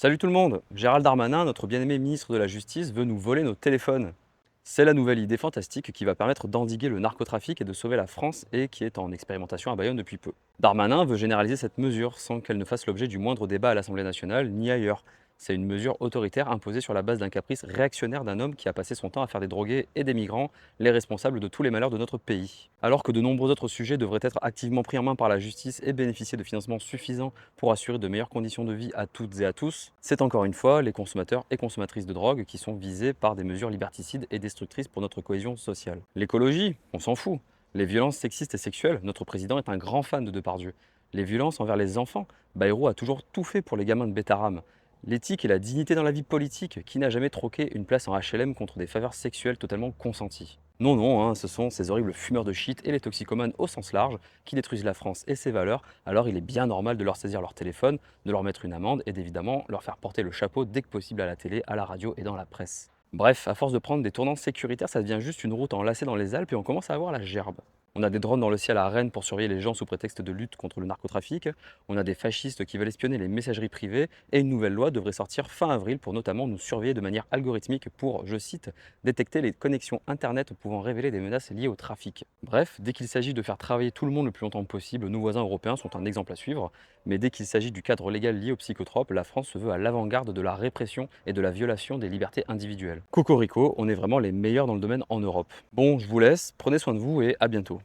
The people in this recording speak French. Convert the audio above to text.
Salut tout le monde! Gérald Darmanin, notre bien-aimé ministre de la Justice, veut nous voler nos téléphones. C'est la nouvelle idée fantastique qui va permettre d'endiguer le narcotrafic et de sauver la France et qui est en expérimentation à Bayonne depuis peu. Darmanin veut généraliser cette mesure sans qu'elle ne fasse l'objet du moindre débat à l'Assemblée nationale ni ailleurs. C'est une mesure autoritaire imposée sur la base d'un caprice réactionnaire d'un homme qui a passé son temps à faire des drogués et des migrants les responsables de tous les malheurs de notre pays. Alors que de nombreux autres sujets devraient être activement pris en main par la justice et bénéficier de financements suffisants pour assurer de meilleures conditions de vie à toutes et à tous, c'est encore une fois les consommateurs et consommatrices de drogue qui sont visés par des mesures liberticides et destructrices pour notre cohésion sociale. L'écologie, on s'en fout. Les violences sexistes et sexuelles, notre président est un grand fan de Depardieu. Les violences envers les enfants, Bayrou a toujours tout fait pour les gamins de Bétarame. L'éthique et la dignité dans la vie politique, qui n'a jamais troqué une place en HLM contre des faveurs sexuelles totalement consenties. Non, non, ce sont ces horribles fumeurs de shit et les toxicomanes au sens large qui détruisent la France et ses valeurs, alors il est bien normal de leur saisir leur téléphone, de leur mettre une amende et d'évidemment leur faire porter le chapeau dès que possible à la télé, à la radio et dans la presse. Bref, à force de prendre des tournants sécuritaires, ça devient juste une route enlacée dans les Alpes et on commence à avoir la gerbe. On a des drones dans le ciel à Rennes pour surveiller les gens sous prétexte de lutte contre le narcotrafic, on a des fascistes qui veulent espionner les messageries privées et une nouvelle loi devrait sortir fin avril pour notamment nous surveiller de manière algorithmique pour, je cite, détecter les connexions internet pouvant révéler des menaces liées au trafic. Bref, dès qu'il s'agit de faire travailler tout le monde le plus longtemps possible, nos voisins européens sont un exemple à suivre, mais dès qu'il s'agit du cadre légal lié aux psychotropes, la France se veut à l'avant-garde de la répression et de la violation des libertés individuelles. Cocorico, on est vraiment les meilleurs dans le domaine en Europe. Bon, je vous laisse, prenez soin de vous et à bientôt.